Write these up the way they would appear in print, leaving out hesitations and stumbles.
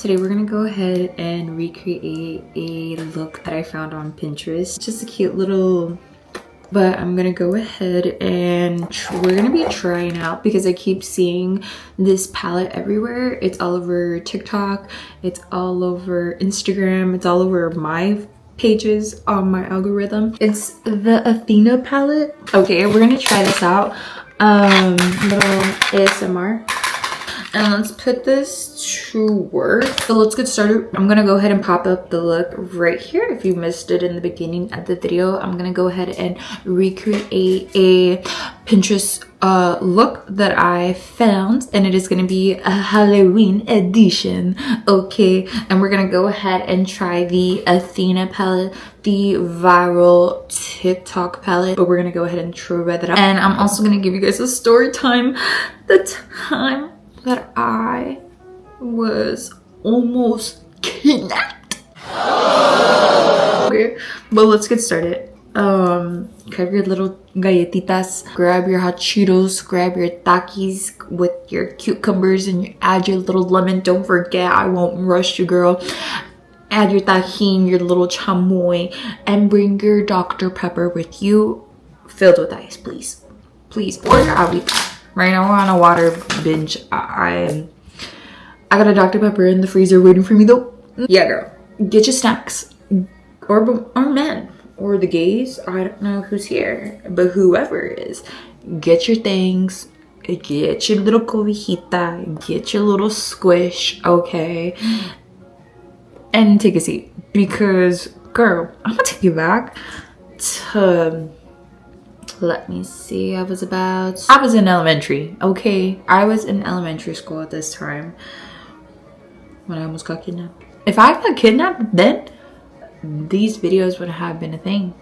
Today we're gonna go ahead and recreate a look that I found on Pinterest. Just a cute little, but I'm gonna go ahead and we're gonna be trying out because I keep seeing this palette everywhere. It's all over TikTok, it's all over Instagram, it's all over my pages on my algorithm. It's the Athena palette. Okay, we're gonna try this out. Little ASMR. And let's put this to work. So let's get started. I'm gonna go ahead and pop up the look right here. If you missed it in the beginning of the video, I'm gonna go ahead and recreate a Pinterest look that I found, and it is gonna be a Halloween edition. Okay, and we're gonna go ahead and try the Athena palette, the viral TikTok palette, but we're gonna go ahead and try that out. And I'm also gonna give you guys a story time. The time that I was almost kidnapped. Okay, but let's get started. Grab your little galletitas, grab your hot Cheetos, grab your Takis with your cucumbers, and you add your little lemon. Don't forget, I won't rush you, girl. Add your tajin, your little chamoy, and bring your Dr. Pepper with you, filled with ice, please. Please, or your agüita. Right now we're on a water binge. I got a Dr. Pepper in the freezer waiting for me though. Yeah, girl. Get your snacks. Or men. Or the gays. I don't know who's here. But whoever is. Get your things. Get your little cobijita. Get your little squish. Okay. And take a seat. Because, girl, I'm gonna take you back to... Let me see, I was in elementary, okay? I was in elementary school at this time when I almost got kidnapped. If I got kidnapped then, these videos would have been a thing.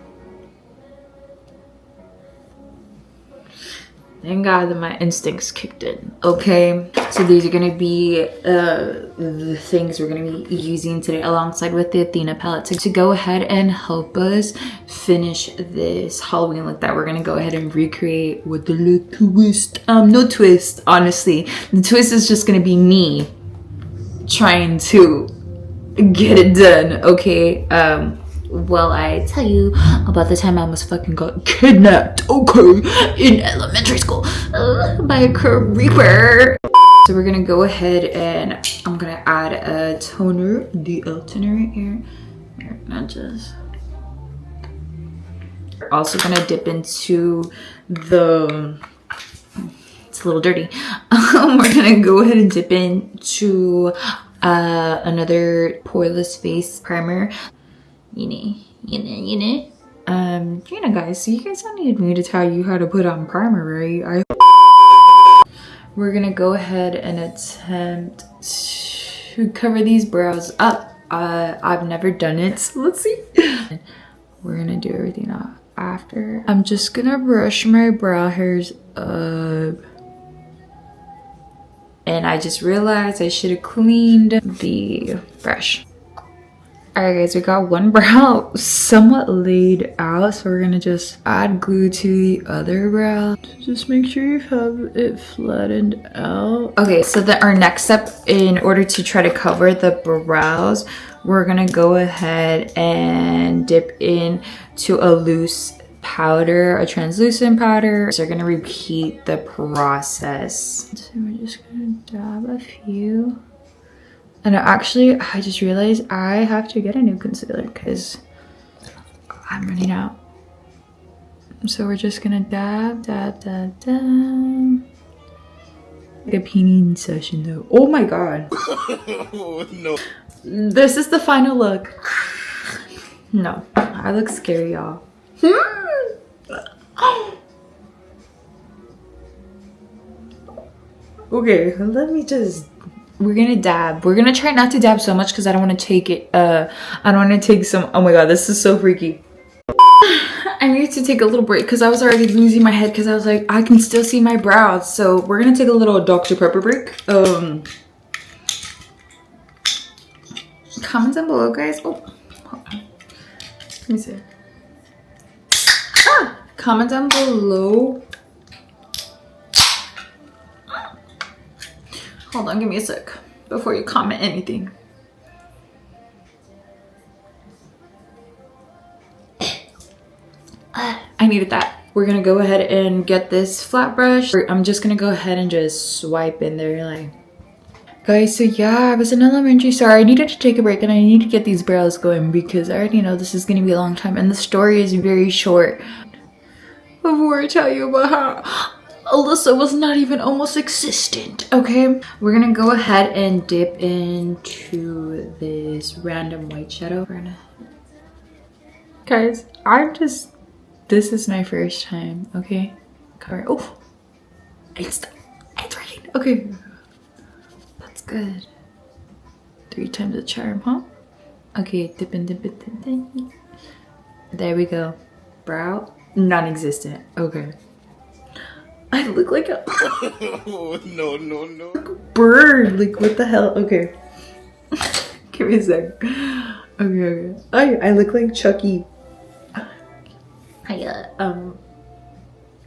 Thank God that my instincts kicked in. Okay, so these are gonna be the things we're gonna be using today alongside with the Athena palette to go ahead and help us finish this Halloween look that we're gonna go ahead and recreate with the little twist. No twist, honestly. The twist is just gonna be me trying to get it done, okay? Well, I tell you about the time I almost fucking got kidnapped, okay, in elementary school by a creeper. So we're gonna go ahead and I'm gonna add a toner, the toner right here. Not just. We're also gonna dip into the. It's a little dirty. We're gonna go ahead and dip into another poreless face primer. You know, guys, so you guys don't need me to tell you how to put on primer, right? We're gonna go ahead and attempt to cover these brows up. I've never done it, so let's see. We're gonna do everything after. I'm just gonna brush my brow hairs up. And I just realized I should have cleaned the brush. Alright guys, we got one brow somewhat laid out, so we're gonna just add glue to the other brow. Just make sure you have it flattened out. Okay, so our next step in order to try to cover the brows, we're gonna go ahead and dip into a loose powder, a translucent powder. So we're gonna repeat the process. So we're just gonna dab a few. And actually, I just realized I have to get a new concealer because I'm running out. So we're just gonna dab. Like a painting session though. Oh my God. Oh, no. This is the final look. No, I look scary, y'all. Okay, let me just... We're gonna dab. We're gonna try not to dab so much because I don't want to take it. I don't want to take some. Oh my God, this is so freaky. I need to take a little break because I was already losing my head because I was like, I can still see my brows. So we're gonna take a little Dr. Pepper break. Comment down below, guys. Oh, hold on. Let me see. Comment down below. Hold on, give me a sec before you comment anything. needed that. We're gonna go ahead and get this flat brush. I'm just gonna go ahead and just swipe in there like. Guys, so yeah, I was in elementary, so I needed to take a break and I need to get these brows going because I already know this is gonna be a long time and the story is very short. Before I tell you about how Alyssa was not even almost existent, okay? We're gonna go ahead and dip into this random white shadow. Guys, this is my first time, okay? Oh, it's working, okay. Good. 3 times the charm, huh? Okay, dip in. There we go. Brow, non-existent. Okay. I look like a oh, no. Like a bird. Like what the hell? Okay. Give me a sec. Okay. I look like Chucky. I don't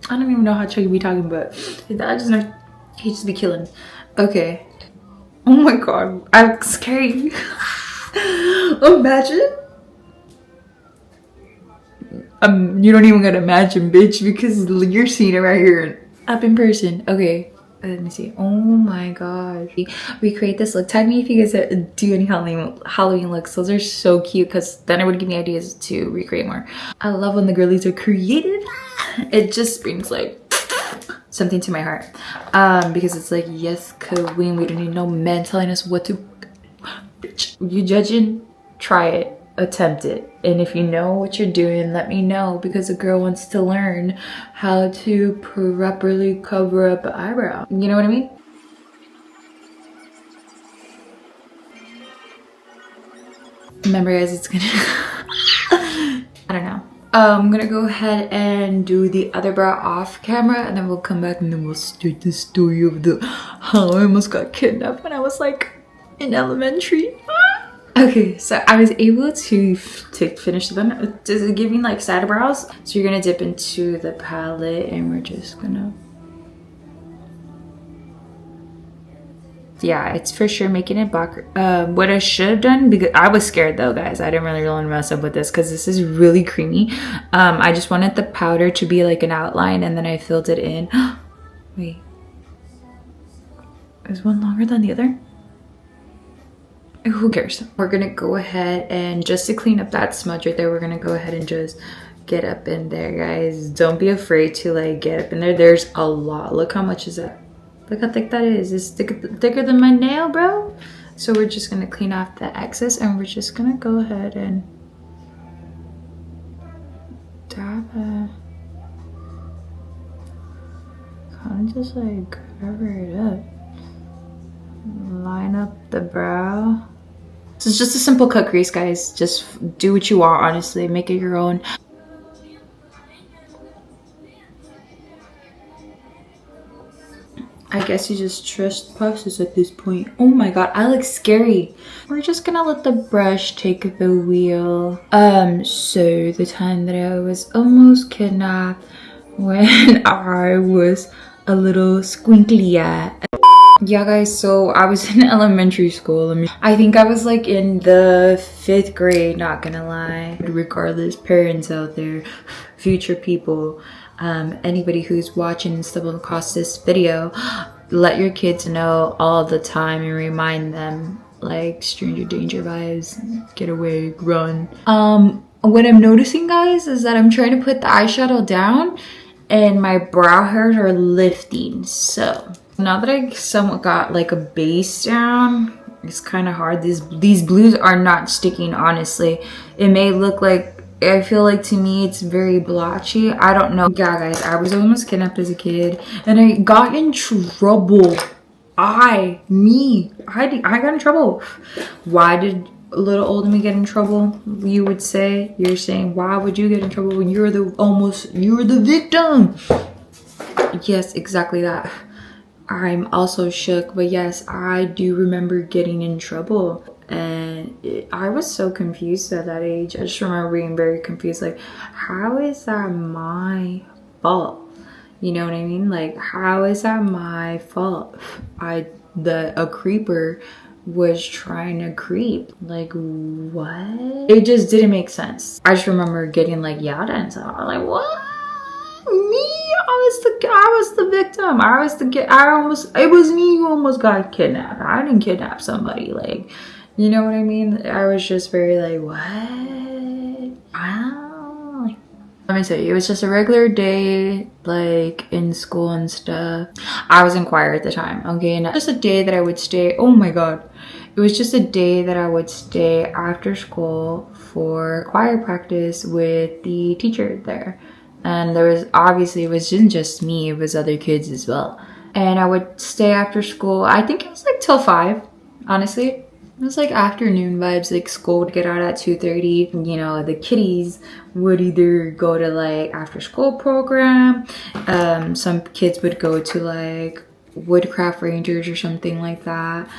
even know how Chucky be talking, but I just know he just be killing. Okay. Oh my god, I'm scared. Imagine. You don't even gotta imagine, bitch, because you're seeing it right here up in person. Okay, let me see. Oh my god. Recreate this look. Tag me if you guys do any Halloween looks. Those are so cute because then it would give me ideas to recreate more. I love when the girlies are creative. It just brings like something to my heart because it's like, yes, queen, we don't need no man telling us what to. Bitch, you judging, try it, attempt it, and if you know what you're doing, let me know because a girl wants to learn how to properly cover up an eyebrow. You know what I mean? Remember guys, it's gonna I don't know. I'm gonna go ahead and do the other brow off camera and then we'll come back and then we'll start the story of how I almost got kidnapped when I was like in elementary. Okay, so I was able to finish them. Does it give me like side brows? So you're gonna dip into the palette and we're just gonna. Yeah, it's for sure making it black. What I should have done, because I was scared though, guys, I didn't really want to mess up with this because this is really creamy. I just wanted the powder to be like an outline and then I filled it in. Wait, is one longer than the other? Who cares? We're gonna go ahead and just to clean up that smudge right there, we're gonna go ahead and just get up in there, guys. Don't be afraid to like get up in there. There's a lot. Look how much is that. Look how thick that is. It's thicker than my nail, bro. So we're just gonna clean off the excess and we're just gonna go ahead and dab it. Kind of just like cover it up. Line up the brow. So it's just a simple cut crease, guys. Just do what you want, honestly. Make it your own. I guess you just trust the process at this point. Oh my god, I look scary. We're just gonna let the brush take the wheel. So the time that I was almost kidnapped when I was a little squinkly. Yeah guys, so I was in elementary school. I think I was like in the 5th grade, not gonna lie. Regardless, parents out there, future people, anybody who's watching and stumbled across this video, let your kids know all the time and remind them like stranger danger vibes, get away, run. What I'm noticing, guys, is that I'm trying to put the eyeshadow down and my brow hairs are lifting. So now that I somewhat got like a base down, it's kind of hard. These blues are not sticking, honestly. It may look like, I feel like to me it's very blotchy. I don't know. Yeah guys, I was almost kidnapped as a kid and I got in trouble. I got in trouble. Why did a little older me get in trouble? You would say, you're saying, why would you get in trouble when you were the victim? Yes, exactly that. I'm also shook, but yes, I do remember getting in trouble. And I was so confused at that age. I just remember being very confused, like, how is that my fault? You know what I mean? Like, how is that my fault? A creeper was trying to creep. Like, what? It just didn't make sense. I just remember getting like yelled at and stuff. I was like, what? was the victim. I was the kid. It was me who almost got kidnapped. I didn't kidnap somebody. Like, you know what I mean? I was just very like, what? Wow. Let me tell you, it was just a regular day, like in school and stuff. I was in choir at the time, okay? And just a day that I would stay. Oh my God. It was just a day that I would stay after school for choir practice with the teacher there. And there was, obviously, it wasn't just me, it was other kids as well. And I would stay after school. I think it was like till 5, honestly. It was like afternoon vibes, like school would get out at 2:30. You know, the kiddies would either go to like after school program. Some kids would go to like Woodcraft Rangers or something like that.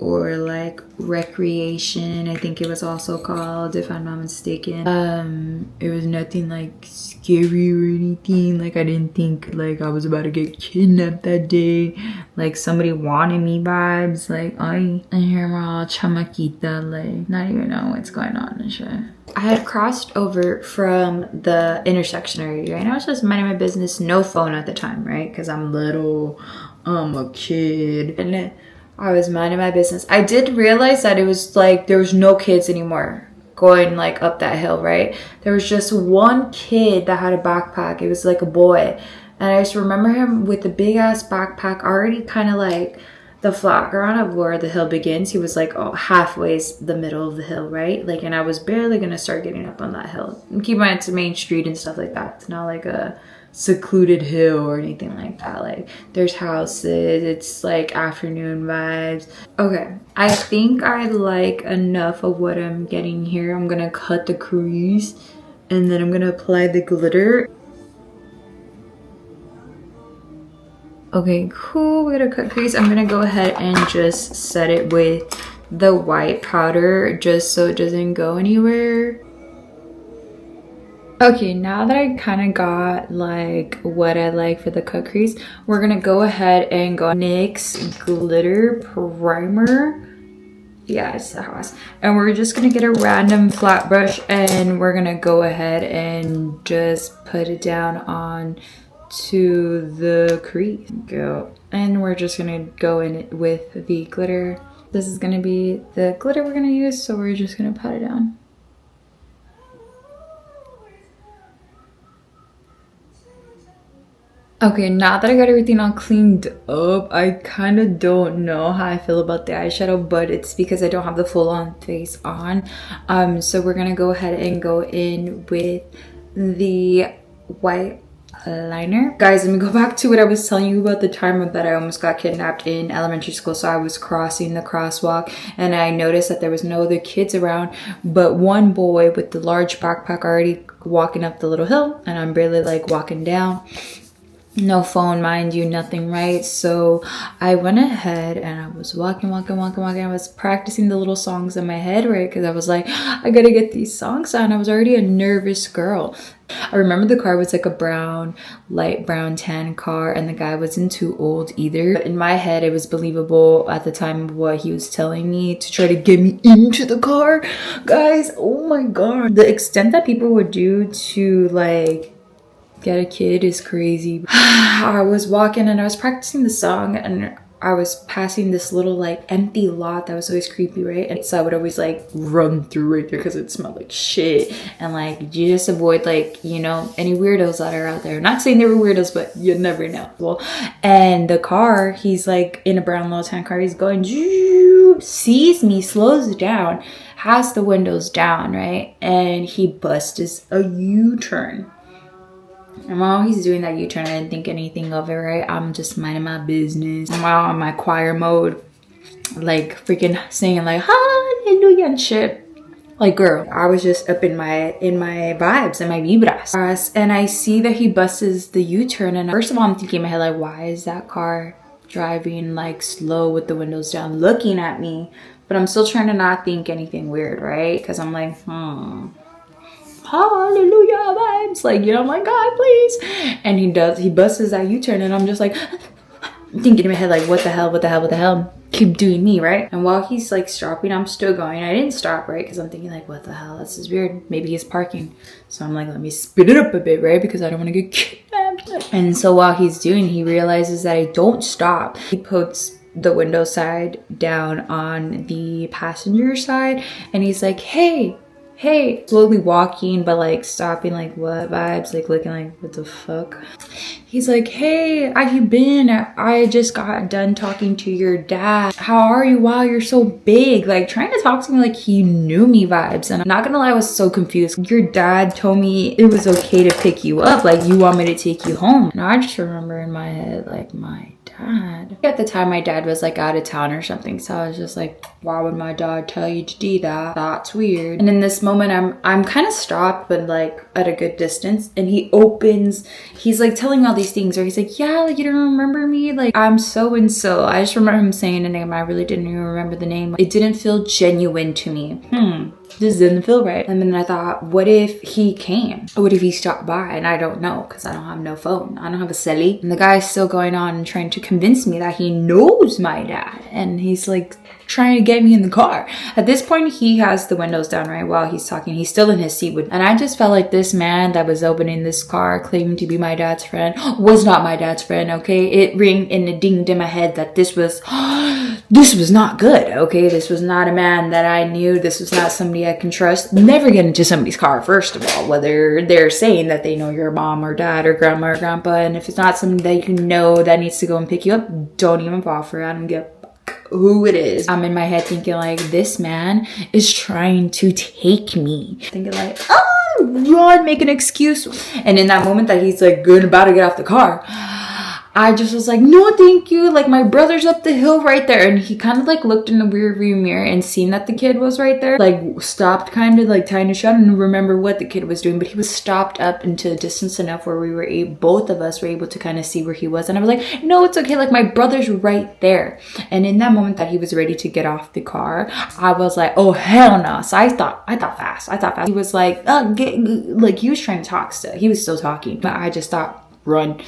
Or like recreation, I think it was also called, if I'm not mistaken. It was nothing like scary or anything. Like I didn't think like I was about to get kidnapped that day. Like somebody wanted me vibes. Like I hear my chamaquita, like not even know what's going on and shit. I had crossed over from the intersection area, right? And I was just minding my business, no phone at the time, right? Because I'm little, I'm a kid. And I was minding my business. I did realize that it was like there was no kids anymore going like up that hill, right? There was just one kid that had a backpack. It was like a boy. And I just remember him with the big ass backpack, already kind of like the flat ground of where the hill begins. He was like halfway the middle of the hill, right? Like, and I was barely gonna start getting up on that hill. And keep in mind, it's a main street and stuff like that. It's not like a secluded hill or anything like that. Like there's houses, it's like afternoon vibes. Okay, I think I like enough of what I'm getting here. I'm gonna cut the crease and then I'm gonna apply the glitter. Okay, cool, we're gonna cut crease. I'm gonna go ahead and just set it with the white powder just so it doesn't go anywhere. Okay, now that I kind of got like what I like for the cut crease, we're gonna go ahead and go NYX glitter primer. Yeah, it's the house. And we're just gonna get a random flat brush and we're gonna go ahead and just put it down on to the crease. Go. And we're just gonna go in with the glitter. This is gonna be the glitter we're gonna use, so we're just gonna pat it down. Okay, now that I got everything all cleaned up, I kind of don't know how I feel about the eyeshadow, but it's because I don't have the full-on face on. So we're gonna go ahead and go in with the white liner. Guys, let me go back to what I was telling you about the time that I almost got kidnapped in elementary school. So I was crossing the crosswalk and I noticed that there was no other kids around, but one boy with the large backpack already walking up the little hill, and I'm barely like walking down. No phone, mind you, nothing, right? So I went ahead and I was walking. I was practicing the little songs in my head, right? Because I was like, I gotta get these songs down. I was already a nervous girl. I remember the car was like a brown, light brown tan car, and the guy wasn't too old either. But in my head, it was believable at the time of what he was telling me to try to get me into the car. Guys, oh my God. The extent that people would do to like get a kid is crazy. I was walking and I was practicing the song and I was passing this little like empty lot that was always creepy, right? And so I would always like run through right there because it smelled like shit. And like you just avoid like, you know, any weirdos that are out there. I'm not saying they were weirdos, but you never know. Well, and the car, he's like in a brown little tan car, he's going, sees me, slows down, has the windows down, right? And he busts a U-turn. And while he's doing that U-turn, I didn't think anything of it, right? I'm just minding my business. I'm out on my choir mode, like freaking singing like hallelujah and shit. Like, girl, I was just up in my vibes and my vibras. And I see that he busts the U-turn, and first of all, I'm thinking in my head like, why is that car driving like slow with the windows down, looking at me? But I'm still trying to not think anything weird, right? Because I'm like, hallelujah vibes, like, you know, I'm like, God, please. And he busts that U-turn, and I'm just like thinking in my head like, what the hell. keep doing me, right? And while he's like stopping, I'm still going. I didn't stop, right? Because I'm thinking like, what the hell? This is weird. Maybe he's parking. So I'm like, let me speed it up a bit, right? Because I don't want to get kidnapped. And so while he's doing, he realizes that I don't stop. He puts the window side down on the passenger side, and he's like, hey, slowly walking, but like stopping, like what vibes, like looking like what the fuck. He's like, hey, how you been? I just got done talking to your dad. How are you? Wow, you're so big. Like trying to talk to me like he knew me vibes. And I'm not gonna lie, I was so confused. Your dad told me it was okay to pick you up, like you want me to take you home. And I just remember in my head, like my dad. At the time, my dad was like out of town or something, so I was just like, why would my dad tell you to do that? That's weird. And in this moment, I'm kind of stopped, but like at a good distance, and he's like telling me all these things, or he's like, yeah, like you don't remember me, like I'm so and so. I just remember him saying a name. I really didn't even remember the name. It didn't feel genuine to me. This didn't feel right. And then I thought, what if he came? What if he stopped by? And I don't know, because I don't have no phone. I don't have a celly. And the guy's still going on and trying to convince me that he knows my dad. And he's like trying to get me in the car. At this point, he has the windows down, right? While he's talking, he's still in his seat. And I just felt like this man that was opening this car, claiming to be my dad's friend, was not my dad's friend, okay? It rang and it dinged in my head that this was not good, okay? This was not a man that I knew. This was not somebody I can trust. Never get into somebody's car, first of all, whether they're saying that they know your mom or dad or grandma or grandpa. And if it's not somebody that you know that needs to go and pick you up, don't even fall for it. I don't give a who it is. I'm in my head thinking like, this man is trying to take me. Thinking like, oh, run, make an excuse. And in that moment that he's like good about to get off the car, I just was like, no, thank you. Like my brother's up the hill right there. And he kind of like looked in the rear view mirror and seen that the kid was right there. Like stopped kind of like tying a shot and remember what the kid was doing. But he was stopped up into a distance enough where we were both of us were able to kind of see where he was. And I was like, no, it's okay. Like my brother's right there. And in that moment that he was ready to get off the car, I was like, oh, hell no. So I thought fast. He was like, like he was trying to talk still. He was still talking. But I just thought, run.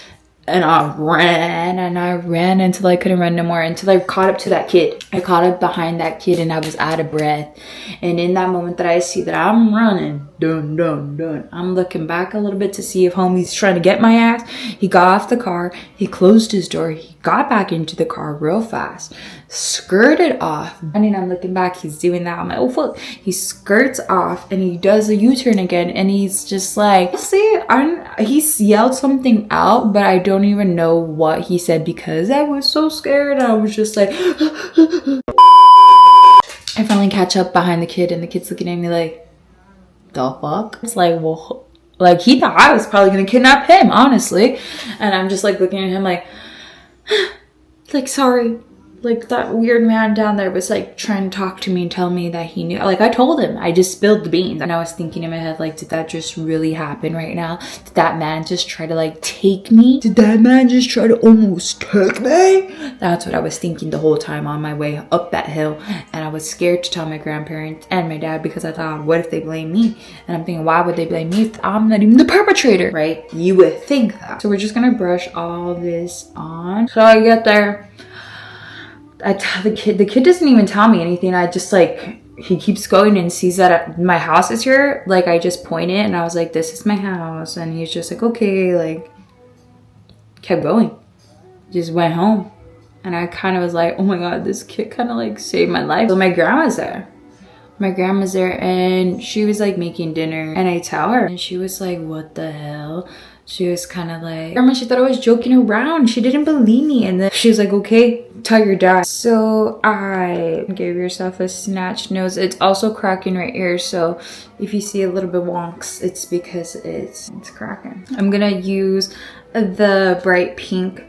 And I ran until I couldn't run no more, until I caught up to that kid. I caught up behind that kid and I was out of breath. And in that moment that I see that I'm running, dun, I'm looking back a little bit to see if homie's trying to get my ass. He got off the car, he closed his door, he got back into the car real fast, skirted off. And then I'm looking back, he's doing that. I'm like, oh fuck. He skirts off and he does a U-turn again, and he's just like, he yelled something out, but I don't even know what he said because I was so scared. I was just like I finally catch up behind the kid, and the kid's looking at me like, the fuck? It's like, well, like he thought I was probably gonna kidnap him, honestly. And I'm just like looking at him like sorry. Like that weird man down there was like trying to talk to me and tell me that he knew. Like I told him, I just spilled the beans. And I was thinking in my head, like, did that just really happen right now? Did that man just try to like take me? Did that man just try to almost take me? That's what I was thinking the whole time on my way up that hill. And I was scared to tell my grandparents and my dad because I thought, what if they blame me? And I'm thinking, why would they blame me if I'm not even the perpetrator, right? You would think that. So we're just gonna brush all this on. So I get there. I tell the kid doesn't even tell me anything. I just like, he keeps going and sees that my house is here. Like I just pointed and I was like, this is my house. And he's just like, okay, like kept going. Just went home. And I kind of was like, oh my God, this kid kind of like saved my life. So my grandma's there. And she was like making dinner, and I tell her and she was like, what the hell? She was kind of like, Grandma, she thought I was joking around. She didn't believe me. And then she was like, okay, tell your dad. So I gave yourself a snatched nose. It's also cracking right here. So if you see a little bit wonks, it's because it's cracking. I'm gonna use the bright pink.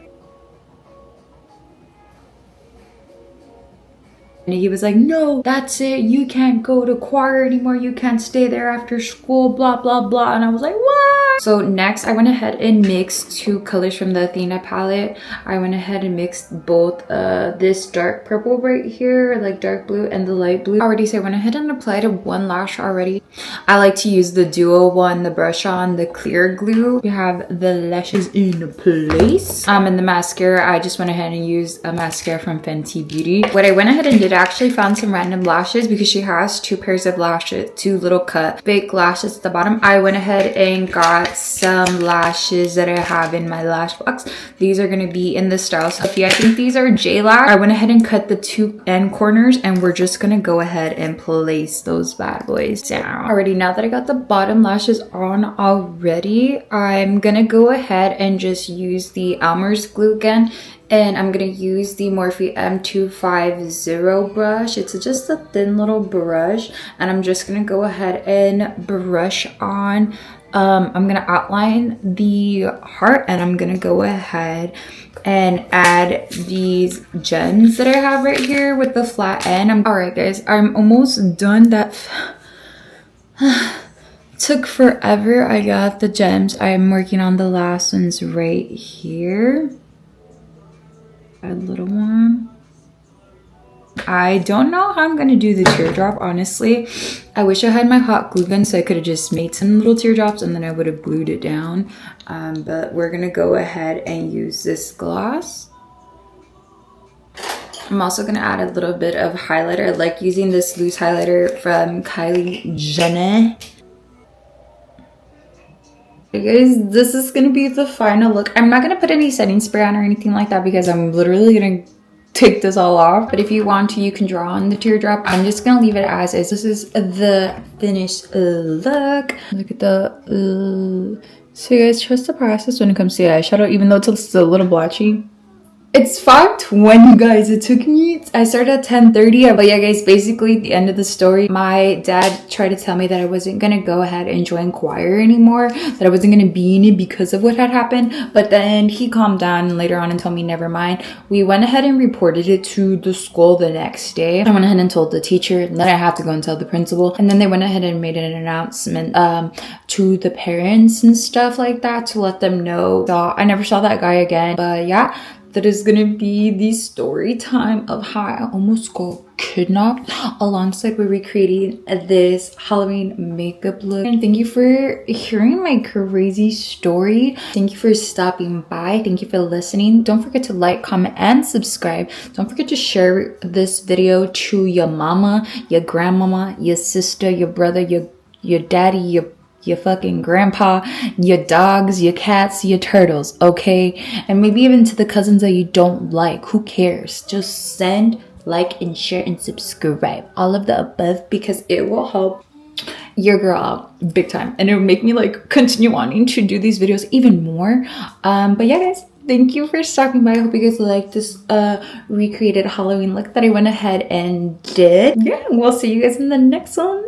And he was like, no, that's it. You can't go to choir anymore. You can't stay there after school, blah, blah, blah. And I was like, what? So next I went ahead and mixed two colors from the Athena palette. I went ahead and mixed both this dark purple right here, like dark blue, and the light blue already. So I went ahead and applied one lash already. I like to use the duo one, the brush on, the clear glue. We have the lashes in place. And the mascara, I just went ahead and used a mascara from Fenty Beauty. What I went ahead and did, I actually found some random lashes because she has two pairs of lashes, two little cut fake lashes at the bottom. I went ahead and got some lashes that I have in my lash box. These are going to be in the style Sophia. I think these are J Lash. I went ahead and cut the two end corners, and we're just going to go ahead and place those bad boys down. Alrighty, now that I got the bottom lashes on already, I'm going to go ahead and just use the Elmer's glue again. And I'm going to use the Morphe M250 brush. It's just a thin little brush. And I'm just going to go ahead and brush on. I'm going to outline the heart. And I'm going to go ahead and add these gems that I have right here with the flat end. Alright guys, I'm almost done. That took forever. I got the gems. I'm working on the last ones right here. A little one. I don't know how I'm gonna do the teardrop, honestly. I wish I had my hot glue gun so I could have just made some little teardrops and then I would have glued it down. But we're gonna go ahead and use this gloss. I'm also gonna add a little bit of highlighter. I like using this loose highlighter from Kylie Jenner. Hey guys, this is gonna be the final look. I'm not gonna put any setting spray on or anything like that because I'm literally gonna take this all off. But if you want to, you can draw on the teardrop. I'm just gonna leave it as is. This is the finished look. Look at the so you guys, trust the process when it comes to eyeshadow, even though it's a little blotchy. It's 5:20, guys. It took me, I started at 10:30. But yeah, guys, basically the end of the story. My dad tried to tell me that I wasn't gonna go ahead and join choir anymore, that I wasn't gonna be in it because of what had happened. But then he calmed down later on and told me never mind. We went ahead and reported it to the school the next day. I went ahead and told the teacher, then I have to go and tell the principal. And then they went ahead and made an announcement to the parents and stuff like that to let them know. So I never saw that guy again. But yeah, that is gonna be the story time of how I almost got kidnapped, alongside with recreating this Halloween makeup look. And thank you for hearing my crazy story. Thank you for stopping by. Thank you for listening. Don't forget to like, comment, and subscribe. Don't forget to share this video to your mama, your grandmama, your sister, your brother, your daddy, your fucking grandpa, your dogs, your cats, your turtles, okay? And maybe even to the cousins that you don't like. Who cares? Just send, like, and share, and subscribe. All of the above, because it will help your girl out big time. And it will make me, like, continue wanting to do these videos even more. But yeah, guys, thank you for stopping by. I hope you guys like this recreated Halloween look that I went ahead and did. Yeah, we'll see you guys in the next one.